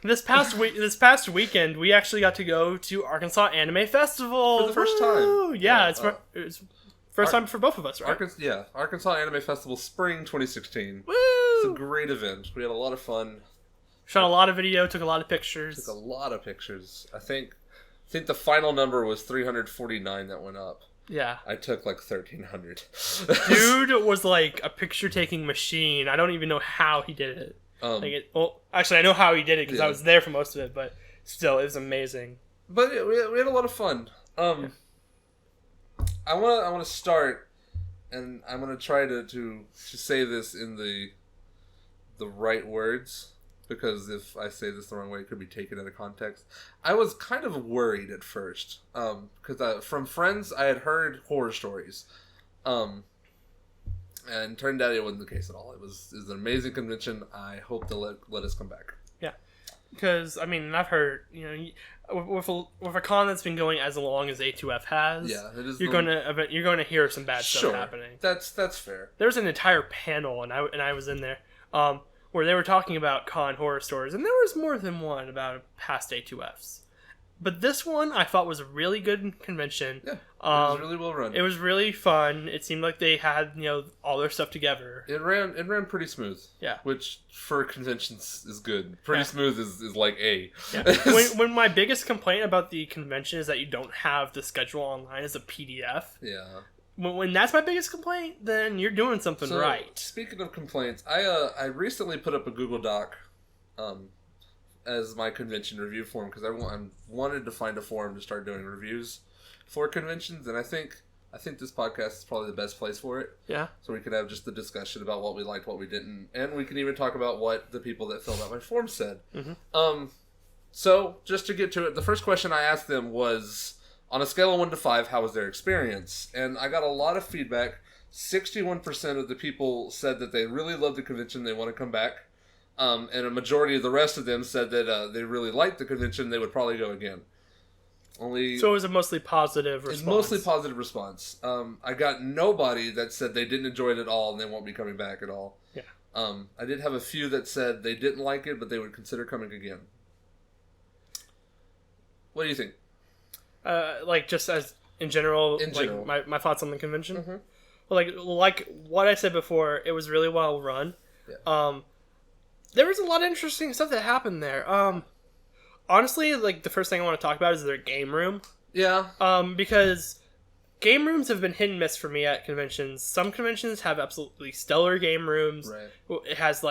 This past weekend, we actually got to go to Arkansas Anime Festival For the first time. Yeah, it's first time for both of us, right? Arkansas Anime Festival Spring 2016. Woo! It's a great event. We had a lot of fun. Shot a lot of video, took a lot of pictures. I think the final number was 349 that went up. Yeah. I took like 1,300. Dude was like a picture-taking machine. I don't even know how he did it. Actually, I know how he did it because I was there for most of it, but still, it was amazing. But we had a lot of fun. I want to start, and I'm going to try to say this in the right words, because if I say this the wrong way, it could be taken out of context. I was kind of worried at first, because from friends I had heard horror stories, and turned out it wasn't the case at all. It was an amazing convention. I hope they'll let us come back. Yeah, because I mean, I've heard, with a con that's been going as long as A2F has, it is. You're going to hear some bad stuff happening. That's fair. There was an entire panel, and I was in there, where they were talking about con horror stories, and there was more than one about past A2Fs. But this one I thought was a really good convention. Yeah, it was really well run. It was really fun. It seemed like they had all their stuff together. It ran pretty smooth. Yeah, which for conventions is good. Pretty smooth is like A. Yeah. when my biggest complaint about the convention is that you don't have the schedule online as a PDF. Yeah. When that's my biggest complaint, then you're doing something right. Speaking of complaints, I recently put up a Google Doc, as my convention review form, because I wanted to find a forum to start doing reviews for conventions, and I think this podcast is probably the best place for it. Yeah. So we could have just the discussion about what we liked, what we didn't, and we can even talk about what the people that filled out my form said. Mm-hmm. So just to get to it, the first question I asked them was, on a scale of 1 to 5, how was their experience? And I got a lot of feedback. 61% of the people said that they really loved the convention, they want to come back. And a majority of the rest of them said that they really liked the convention, they would probably go again. So it was a mostly positive response. It's mostly positive response. I got nobody that said they didn't enjoy it at all and they won't be coming back at all. Yeah. I did have a few that said they didn't like it, but they would consider coming again. What do you think? Just as in general, my thoughts on the convention. Mm-hmm. Well, like what I said before, it was really well run. Yeah. There was a lot of interesting stuff that happened there. Honestly, the first thing I want to talk about is their game room. Yeah. Because game rooms have been hit and miss for me at conventions. Some conventions have absolutely stellar game rooms. Right. It has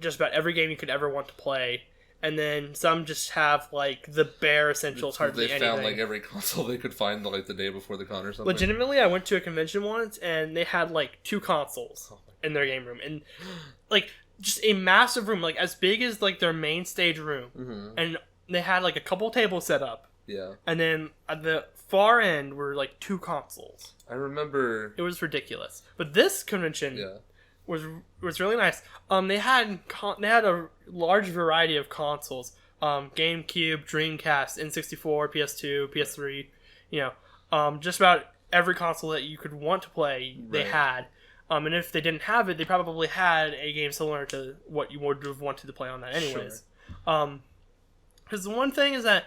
just about every game you could ever want to play. And then some just have the bare essentials, hardly anything. They found every console they could find the day before the con or something. Legitimately, I went to a convention once and they had 2 consoles in their game room, and just a massive room, as big as their main stage room. Mm-hmm. And they had a couple tables set up. Yeah. And then at the far end were 2 consoles. I remember it was ridiculous. But this convention was really nice. They had a large variety of consoles. GameCube, Dreamcast, N64, PS2, PS3, just about every console that you could want to play, they had. And if they didn't have it, they probably had a game similar to what you would have wanted to play on that anyways. Because the one thing is that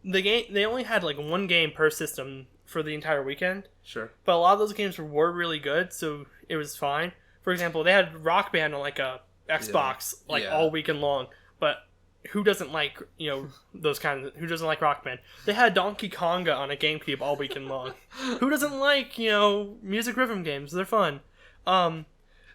they only had 1 game per system for the entire weekend. Sure. But a lot of those games were really good, so it was fine. For example, they had Rock Band on a Xbox all weekend long, but who doesn't like those kinds of, who doesn't like Rock Band? They had Donkey Konga on a GameCube all weekend long. Who doesn't like music rhythm games? They're fun.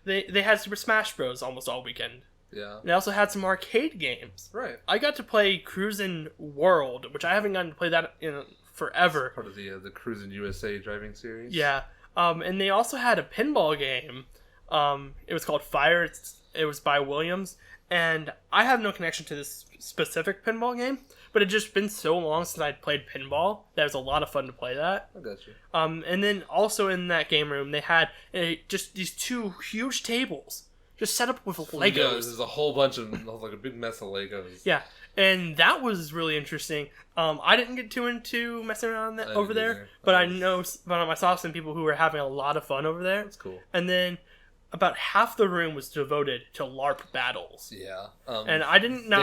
They had Super Smash Bros. Almost all weekend. Yeah. They also had some arcade games. Right. I got to play Cruisin' World, which I haven't gotten to play that in forever. Part of the Cruisin' USA driving series. Yeah. And they also had a pinball game. It was called Fire. It was by Williams. And I have no connection to this specific pinball game, but it just been so long since I'd played pinball that it was a lot of fun to play that. I got you. And then also in that game room, they had just these 2 huge tables just set up with Legos. Yeah, there's a whole bunch of, a big mess of Legos. Yeah, and that was really interesting. I didn't get too into messing around over there, but I saw some people who were having a lot of fun over there. That's cool. And then about half the room was devoted to LARP battles. Yeah. And I didn't know.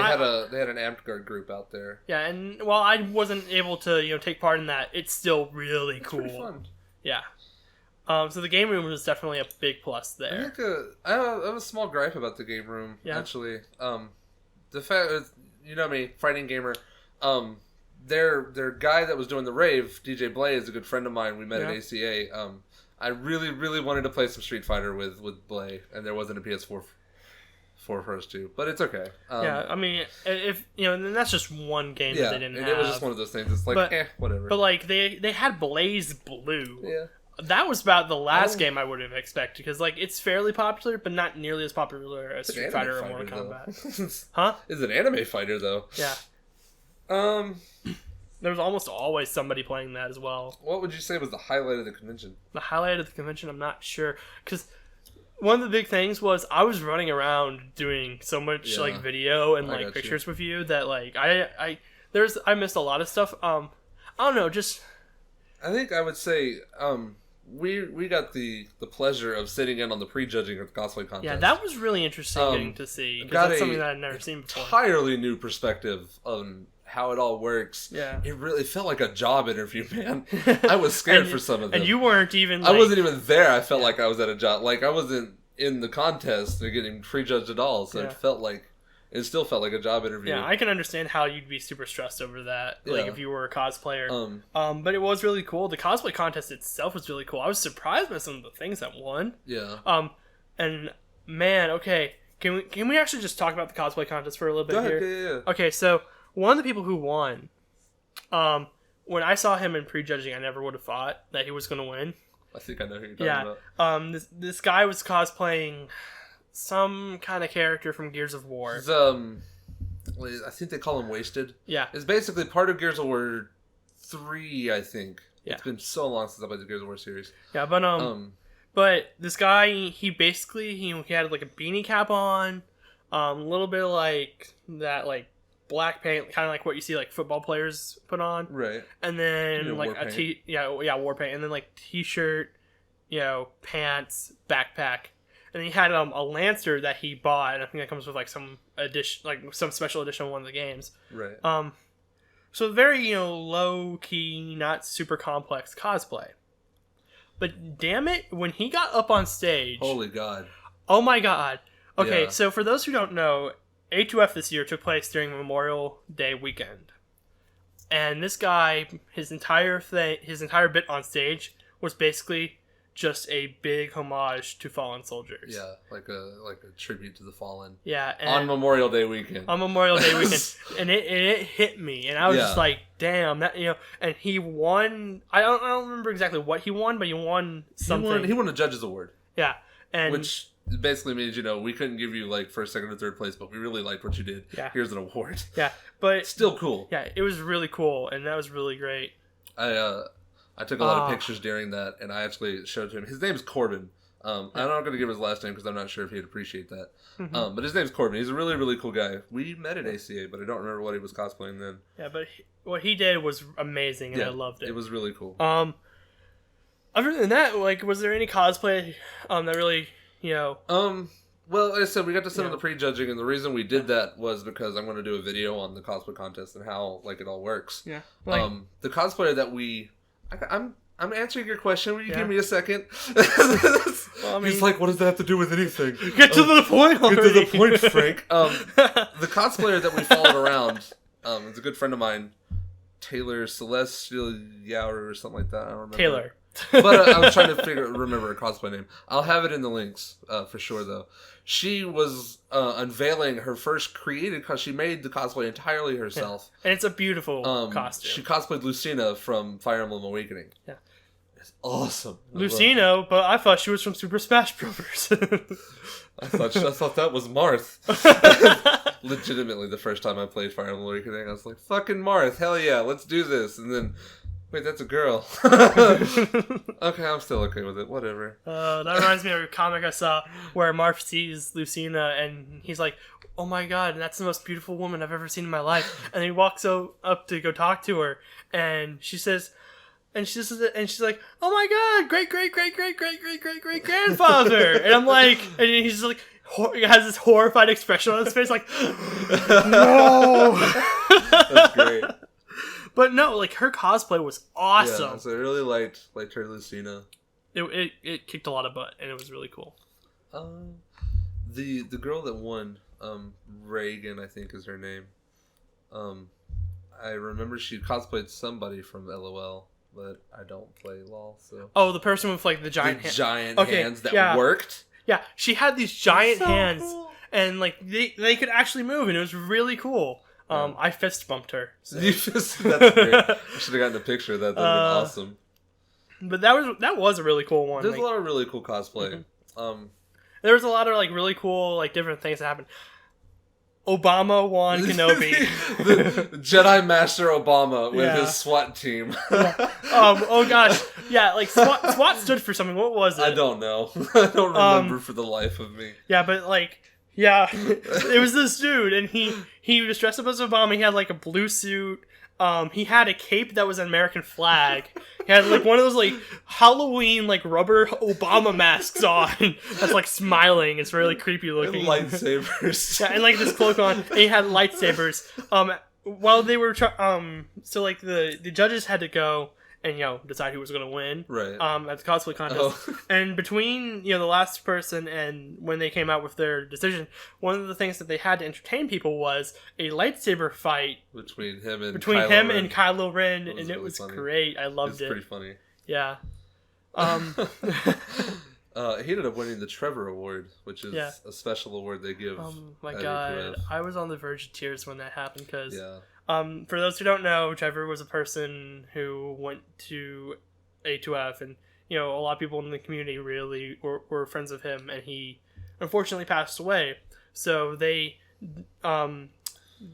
They had an Amped Guard group out there. Yeah, and while I wasn't able to take part in that, it's still really cool. Pretty fun. Yeah. So the game room was definitely a big plus there. I have a small gripe about the game room. Yeah. Actually, the fact you know me, fighting gamer. Their guy that was doing the rave, DJ Blay, is a good friend of mine. We met at ACA. I really, really wanted to play some Street Fighter with Blay, and there wasn't a PS4 for us to, but it's okay. Yeah, I mean, if then that's just one game that they didn't have. It was just one of those things. It's like, whatever. But like they had Blaze Blue. Yeah. That was about the last game I would have expected, because like it's fairly popular, but not nearly as popular as Street Fighter or Mortal Kombat. Huh? It's an anime fighter though. Yeah. There was almost always somebody playing that as well. What would you say was the highlight of the convention? The highlight of the convention, I'm not sure, because one of the big things was I was running around doing so much like video and like pictures with you that like I missed a lot of stuff. I don't know, just I think I would say we got the pleasure of sitting in on the prejudging of the cosplay contest. Yeah, that was really interesting getting to see, because that's something that I'd never seen before. Entirely new perspective on how it all works. Yeah, it really felt like a job interview, man. I was scared for some of them, and you weren't even. I wasn't even there. I felt like I was at a job. Like I wasn't in the contest or getting prejudged at all. So it still felt like a job interview. Yeah, I can understand how you'd be super stressed over that, like if you were a cosplayer. But it was really cool. The cosplay contest itself was really cool. I was surprised by some of the things that won. Yeah. And man, okay, can we actually just talk about the cosplay contest for a little bit here? Yeah. Okay, so one of the people who won, when I saw him in prejudging, I never would have thought that he was going to win. I think I know who you're talking about. This guy was cosplaying some kind of character from Gears of War. I think they call him Wasted. Yeah. It's basically part of Gears of War 3, I think. Yeah. It's been so long since I played the Gears of War series. Yeah, but this guy, he basically, he had like a beanie cap on, a little bit of like that like black paint, kind of like what you see like football players put on. Right. And then like war paint, and then like t-shirt, pants, backpack. And then he had a Lancer that he bought, and I think that comes with like some edition, like some special edition of one of the games. Right. So very low key, not super complex cosplay. But damn it, when he got up on stage, holy god! Oh my god! Okay, so for those who don't know, A2F this year took place during Memorial Day weekend, and this guy, his entire bit on stage was basically just a big homage to fallen soldiers. Yeah, like a tribute to the fallen. Yeah, and on Memorial Day weekend. On Memorial Day weekend, and it hit me, and I was just like, "Damn, that." And he won. I don't remember exactly what he won, but he won something. He won a judge's award. Yeah, and which basically means we couldn't give you like first, second, or third place, but we really liked what you did. Yeah, here's an award. Yeah, but still cool. Yeah, it was really cool, and that was really great. I took a lot of pictures during that, and I actually showed to him. His name's Corbin. I'm not going to give his last name because I'm not sure if he'd appreciate that. Mm-hmm. But his name's Corbin. He's a really, really cool guy. We met at ACA, but I don't remember what he was cosplaying then. Yeah, but what he did was amazing, and I loved it. It was really cool. Other than that, like, was there any cosplay that really, Well, like I said, we got to sit on the prejudging, and the reason we did that was because I'm going to do a video on the cosplay contest and how it all works. Yeah. The cosplayer that I'm answering your question. Will you give me a second? He's like, what does that have to do with anything? Get to the point already. Get to the point, Frank. The cosplayer that we followed around is a good friend of mine, Taylor Celestial Yower or something like that. I don't remember. Taylor. But I was trying to remember her cosplay name. I'll have it in the links for sure, though. She was unveiling her first created she made the cosplay entirely herself. Yeah. And it's a beautiful costume. She cosplayed Lucina from Fire Emblem Awakening. Yeah. It's awesome. Lucina, but I thought she was from Super Smash Bros. I thought that was Marth. Legitimately, the first time I played Fire Emblem Awakening, I was like, fucking Marth, hell yeah, let's do this. And then, wait, that's a girl. Okay, I'm still okay with it. Whatever. That reminds me of a comic I saw where Marth sees Lucina and he's like, oh my god, that's the most beautiful woman I've ever seen in my life. And he walks up to go talk to her and she says, And she's like, "Oh my god, great grandfather!" And I'm like, and he's just like, he has this horrified expression on his face, like, no. That's great. But no, like her cosplay was awesome. Yeah, so I really liked her Lucina. It kicked a lot of butt, and it was really cool. The girl that won, Reagan, I think is her name. I remember she cosplayed somebody from LOL. But I don't play LOL, so... Oh, the person with, like, the giant hands that worked? Yeah, she had these giant hands, cool. And, like, they could actually move, and it was really cool. I fist bumped her. So. That's great. I should have gotten a picture of that. That would have been awesome. But that was a really cool one. There's a lot of really cool cosplay. Mm-hmm. There was a lot of, like, really cool, like, different things that happened. Obama won Kenobi. The Jedi Master Obama with his SWAT team. Oh gosh. Yeah, like SWAT stood for something. What was it? I don't know. I don't remember for the life of me. Yeah, but like, yeah. It was this dude, and he was dressed up as Obama. He had like a blue suit. He had a cape that was an American flag. He had like one of those like Halloween like rubber Obama masks on. That's like smiling. It's really creepy looking. And lightsabers. Yeah, and like this cloak on. And he had lightsabers. While they were so like the judges had to go and decide who was going to win. Right. At the cosplay contest. Oh. And between the last person and when they came out with their decision, one of the things that they had to entertain people was a lightsaber fight between him and Kylo Ren, and it was great. I loved it. It's pretty funny. Yeah. He ended up winning the Trevor Award, which is a special award they give. Oh my god, A2F. I was on the verge of tears when that happened because. Yeah. For those who don't know, Trevor was a person who went to A2F, and a lot of people in the community really were friends of him, and he unfortunately passed away. So they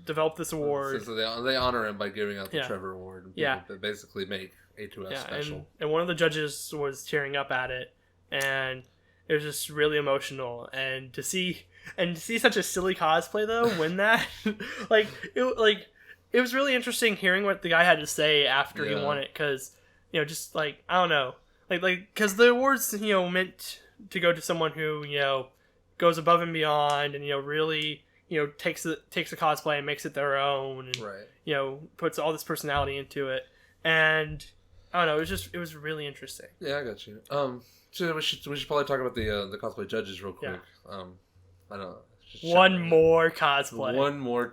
developed this award. So they honor him by giving out the Trevor Award. And that basically make A2F special. And one of the judges was tearing up at it, and it was just really emotional. And to see such a silly cosplay though win that, it was really interesting hearing what the guy had to say after he won it, because just like I don't know, like because the awards meant to go to someone who goes above and beyond and really takes the cosplay and makes it their own and puts all this personality into it, and I don't know, it was really interesting. Yeah, I got you. So we should probably talk about the cosplay judges real quick. I don't know. One more cosplay. One more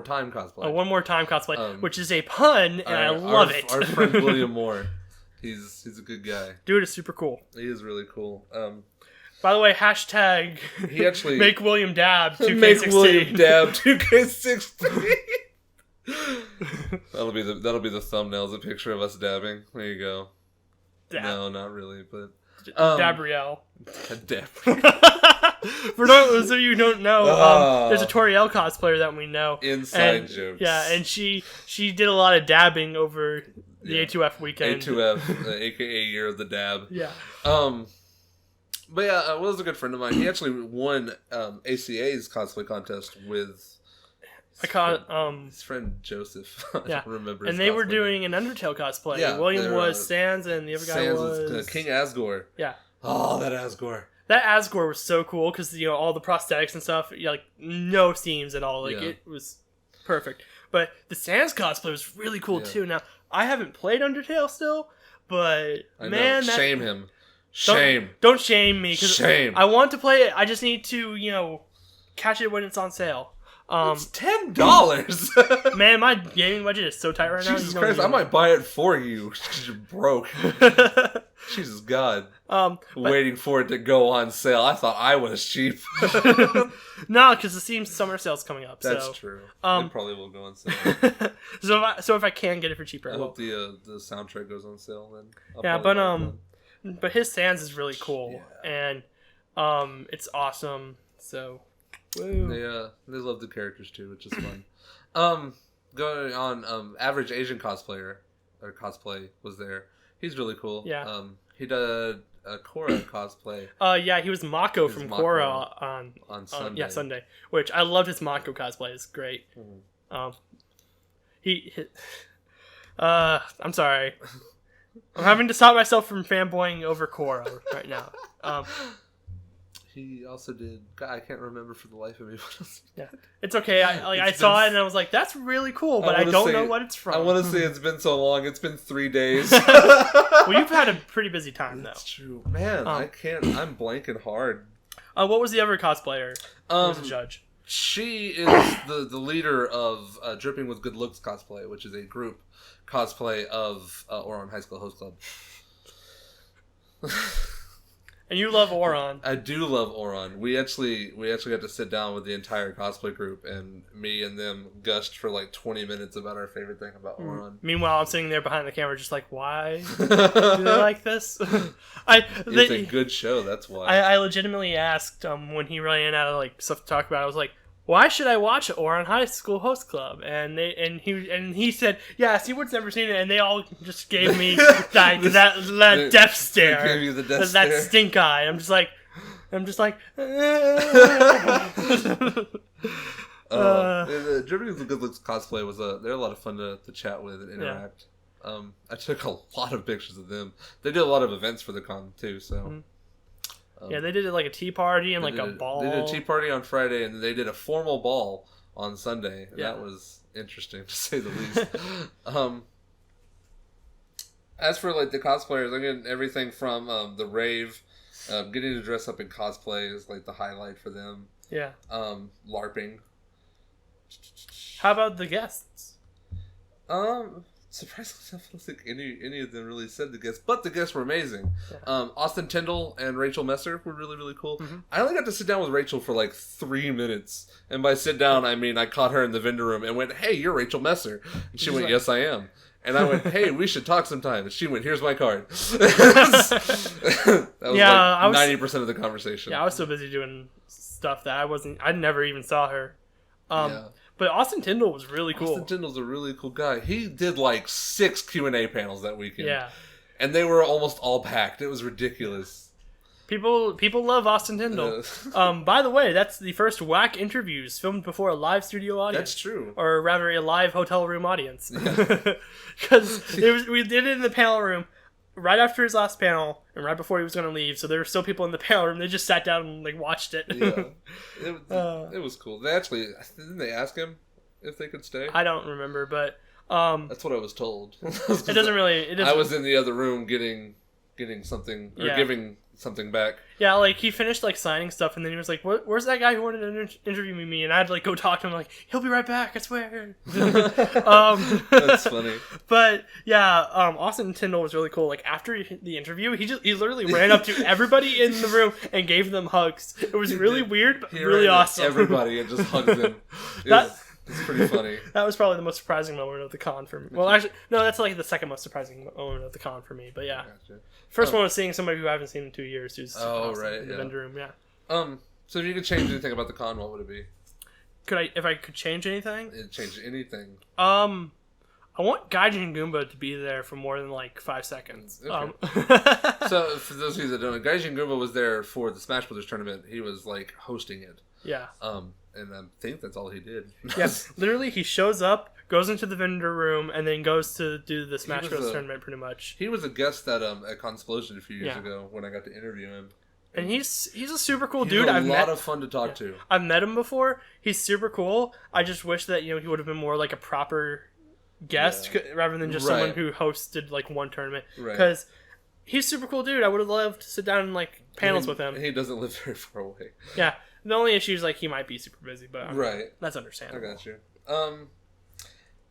time cosplay. One more time cosplay, which is a pun, and I love it. Our friend William Moore, he's a good guy. Dude is super cool. He is really cool. By the way, hashtag he actually make William Dab 2K16. Make William Dab 2K16. That'll be the thumbnail, is a picture of us dabbing. There you go. Dab. No, not really, but Dabrielle. Dabrielle. For those of you who don't know, there's a Toriel cosplayer that we know. Inside jokes. Yeah, and she did a lot of dabbing over the A2F weekend. A2F, aka Year of the Dab. Yeah. But yeah, Will's a good friend of mine. He actually won ACA's cosplay contest with his friend Joseph. I don't remember his and they cosplay were doing name. an Undertale cosplay. Yeah, William was Sans, and the other guy was King Asgore. Yeah. Oh, that Asgore. That Asgore was so cool because all the prosthetics and stuff, like no seams at all. Like it was perfect. But the Sans cosplay was really cool too. Now I haven't played Undertale still, but shame him. Shame. Don't shame me. Shame. I want to play it. I just need to catch it when it's on sale. It's $10. Man, my gaming budget is so tight right now. Jesus Christ, I might buy it for you because you're broke. Jesus God. Waiting for it to go on sale. I thought I was cheap. No, because the Steam Summer Sale's coming up. That's true. It probably will go on sale. So if I can get it for cheaper, I hope the soundtrack goes on sale then. But his Sans is really cool, and it's awesome. So. Woo. They love the characters too, which is fun. Going on, average Asian cosplayer or cosplay was there. He's really cool. Yeah. He did a Korra cosplay. He was Mako from Korra on Sunday. Sunday. Which I loved his Mako cosplay. It's great. Mm-hmm. I'm sorry. I'm having to stop myself from fanboying over Korra right now. He also did. God, I can't remember for the life of me what else. Yeah, it's okay. I saw it and I was like, "That's really cool," but I don't know what it's from. I want to say it's been so long. It's been 3 days. Well, you've had a pretty busy time though. That's true, man. I can't. I'm blanking hard. What was the other cosplayer? Who was the judge? She is the leader of Dripping with Good Looks cosplay, which is a group cosplay of Oron High School Host Club. And you love Oron. I do love Oron. We actually got to sit down with the entire cosplay group, and me and them gushed for like 20 minutes about our favorite thing about Oron. Meanwhile, I'm sitting there behind the camera, just like, why do they like this? It's a good show. That's why. I legitimately asked when he ran out of like stuff to talk about. I was like, why should I watch Oron High School Host Club? And he said, yeah, Seawood's never seen it, and they all just gave me that death stare. They gave you the death that stare. stink eye. I'm just like the Dripping with the Good Looks cosplay was they're a lot of fun to chat with and interact. Yeah. I took a lot of pictures of them. They did a lot of events for the con too, so. Mm-hmm. Yeah, they did like a tea party and like a ball. They did a tea party on Friday, and they did a formal ball on Sunday. And that was interesting, to say the least. As for like the cosplayers, I'm getting everything from the rave, getting to dress up in cosplay is like the highlight for them. Yeah. LARPing. How about the guests? Surprisingly, I don't think any of them really said the guests, but the guests were amazing. Yeah. Austin Tyndall and Rachel Messer were really, really cool. Mm-hmm. I only got to sit down with Rachel for like 3 minutes, and by sit down, I mean I caught her in the vendor room and went, "Hey, you're Rachel Messer," and she went, "Yes, I am." And I went, "Hey, we should talk sometime." And she went, "Here's my card." That was like 90% of the conversation. Yeah, I was so busy doing stuff that I never even saw her. But Austin Tyndall was really cool. Austin Tyndall's a really cool guy. He did like 6 Q&A panels that weekend. Yeah. And they were almost all packed. It was ridiculous. People love Austin Tyndall. By the way, that's the first WAC interviews filmed before a live studio audience. That's true. Or rather, a live hotel room audience. Because we did it in the panel room right after his last panel and right before he was going to leave. So there were still people in the panel room. They just sat down and like watched it. Yeah, it was cool. Didn't they ask him if they could stay? I don't remember, but that's what I was told. It doesn't really. I was in the other room getting something or giving something back. Yeah, like he finished like signing stuff, and then he was like, "Where's that guy who wanted to interview me?" And I had to like go talk to him. Like, he'll be right back. I swear. That's funny. But yeah, Austin Tyndall was really cool. Like after the interview, he literally ran up to everybody in the room and gave them hugs. It was really weird, but really awesome. Everybody and just hugged them. It's pretty funny. That was probably the most surprising moment of the con for me. Well, actually, no, that's like the second most surprising moment of the con for me. But yeah, gotcha. First one was seeing somebody who I haven't seen in 2 years. Who's right, in the vendor room. Yeah. So if you could change anything about the con, what would it be? If I could change anything? Change anything. I want Gaijin Goomba to be there for more than like 5 seconds. Okay. So for those of you that don't know, Gaijin Goomba was there for the Smash Brothers tournament. He was like hosting it. Yeah. And I think that's all he did. Yes, literally, he shows up, goes into the vendor room, and then goes to do the Smash Bros. Tournament. Pretty much. He was a guest at Consplosion a few years ago when I got to interview him. And he's a super cool dude. He's a lot of fun to talk to. I've met him before. He's super cool. I just wish that he would have been more like a proper guest rather than just someone who hosted like one tournament. Because he's a super cool dude. I would have loved to sit down and like panels with him. He doesn't live very far away. Yeah. The only issue is like he might be super busy, but that's understandable. I got you.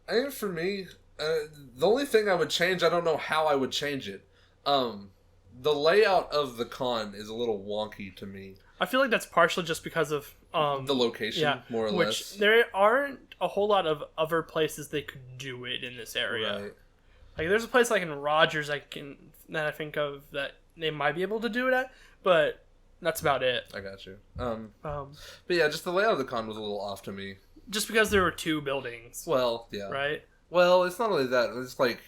I think for me, the only thing I would change, I don't know how I would change it. The layout of the con is a little wonky to me. I feel like that's partially just because of the location, more or less. Which there aren't a whole lot of other places they could do it in this area. Right. Like there's a place like in Rogers that I think of that they might be able to do it at, but that's about it. I got you. But yeah, just the layout of the con was a little off to me. Just because there were 2 buildings. Well, yeah. Right? Well, it's not only that. It's like,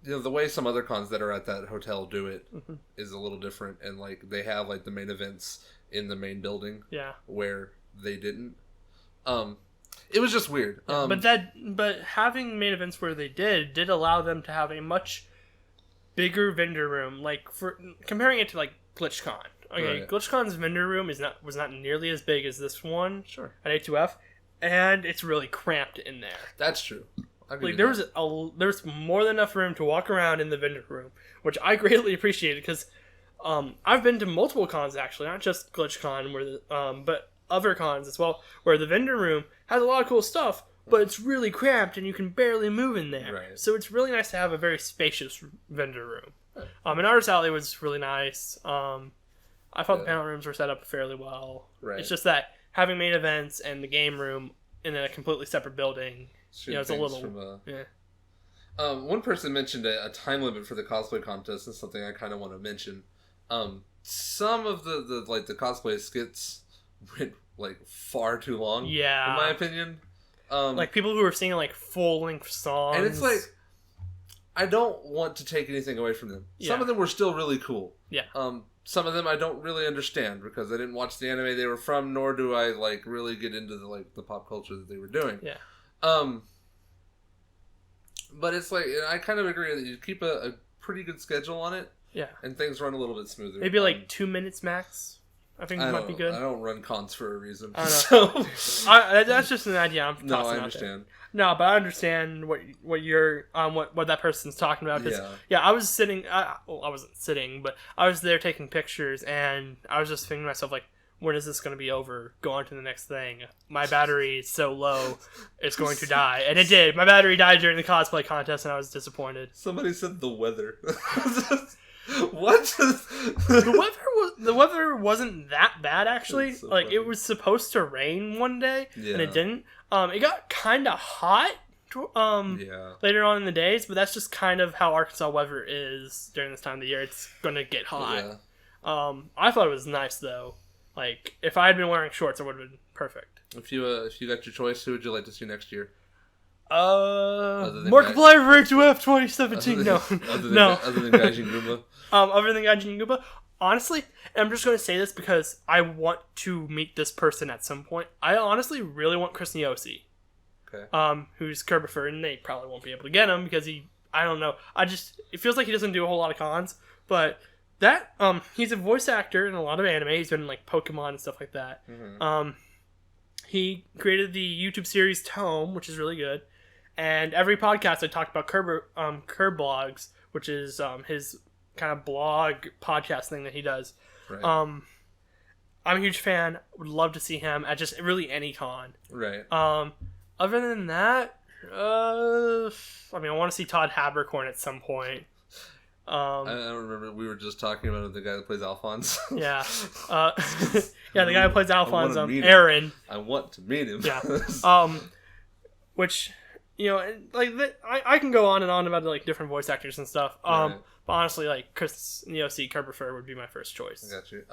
the way some other cons that are at that hotel do it is a little different. And, like, they have, like, the main events in the main building. Yeah. Where they didn't. It was just weird. But having main events where they did allow them to have a much bigger vendor room. Like for comparing it to like GlitchCon. Okay, right. GlitchCon's vendor room was not nearly as big as this one. Sure. At A2F, and it's really cramped in there. That's true. Like there was more than enough room to walk around in the vendor room, which I greatly appreciated because I've been to multiple cons actually, not just GlitchCon, but other cons as well, where the vendor room has a lot of cool stuff, but it's really cramped and you can barely move in there. Right. So it's really nice to have a very spacious vendor room. And Artist Alley was really nice. I thought the panel rooms were set up fairly well. Right. It's just that having main events and the game room in a completely separate building, it's a little... one person mentioned a time limit for the cosplay contest, and something I kind of want to mention. Some of the cosplay skits went far too long. Yeah, in my opinion. People who were singing full length songs, and it's I don't want to take anything away from them. Yeah. Some of them were still really cool. Yeah. Some of them I don't really understand because I didn't watch the anime they were from, nor do I really get into the pop culture that they were doing. Yeah. But it's I kind of agree that you keep a pretty good schedule on it. Yeah. And things run a little bit smoother. Maybe 2 minutes max. I think it might be good. I don't run cons for a reason. I don't know. So that's just an idea I'm tossing no, I out understand. There. No, but I understand what you're what that person's talking about. I was sitting. I wasn't sitting, but I was there taking pictures, and I was just thinking to myself when is this going to be over? Go on to the next thing. My battery is so low, it's going to die. And it did. My battery died during the cosplay contest, and I was disappointed. Somebody said the weather. What? The weather wasn't that bad, actually. So funny. It was supposed to rain one day, and it didn't. It got kind of hot later on in the days, but that's just kind of how Arkansas weather is during this time of the year. It's going to get hot. Yeah. I thought it was nice, though. If I had been wearing shorts, it would have been perfect. If you got your choice, who would you like to see next year? Markiplier for A2F 2017. No. Other than Gaijin Goomba. Other than Gaijin Goomba. Honestly, and I'm just going to say this because I want to meet this person at some point. I honestly really want Chris Niosi. Okay. Who's Kerbifer, and they probably won't be able to get him because I don't know. It feels like he doesn't do a whole lot of cons, but he's a voice actor in a lot of anime. He's been in Pokemon and stuff like that. Mm-hmm. He created the YouTube series Tome, which is really good. And every podcast I talked about Curb Blogs, which is his kind of blog podcast thing that he does. Right. I'm a huge fan. Would love to see him at just really any con. Right. Other than that, I want to see Todd Habercorn at some point. I don't remember. We were just talking about the guy that plays Alphonse. Yeah. The guy who plays Alphonse, Aaron. I want to meet him. Yeah. Which, I can go on and on about different voice actors and stuff. Right. But honestly, Chris Niosi Kerbifer would be my first choice. I got you.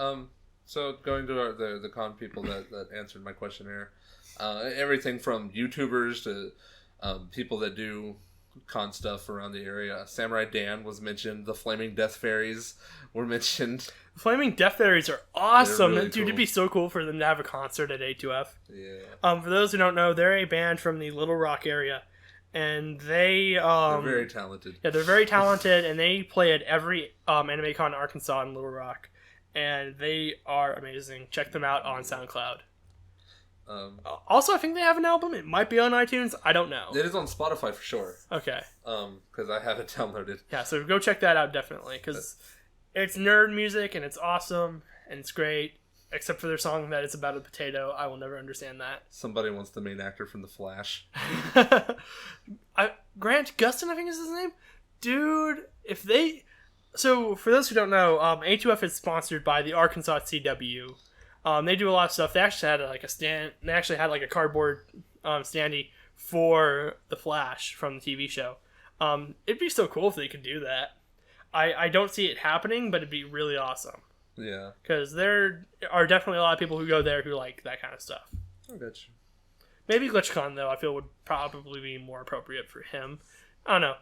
So going to the con people that answered my questionnaire, everything from YouTubers to people that do con stuff around the area. Samurai Dan was mentioned. The Flaming Death Fairies were mentioned. The Flaming Death Fairies are awesome. Really Dude, cool. It'd be so cool for them to have a concert at A2F. Yeah. For those who don't know, they're a band from the Little Rock area. And they're very talented. Yeah, they're very talented, and they play at every Anime Con in Arkansas in Little Rock. And they are amazing. Check them out on SoundCloud. Also, I think they have an album. It might be on iTunes. I don't know. It is on Spotify for sure. Okay. Because I have it downloaded. Yeah, so go check that out definitely. Because it's nerd music, and it's awesome, and it's great. Except for their song that it's about a potato. I will never understand that. Somebody wants the main actor from The Flash. Grant Gustin, I think is his name. Dude, if they... So, for those who don't know, A2F is sponsored by the Arkansas CW. They do a lot of stuff. They actually had a stand. They actually had a cardboard standee for the Flash from the TV show. It'd be so cool if they could do that. I don't see it happening, but it'd be really awesome. Yeah. Because there are definitely a lot of people who go there who like that kind of stuff. I got you. Maybe GlitchCon, though, I feel would probably be more appropriate for him. I don't know.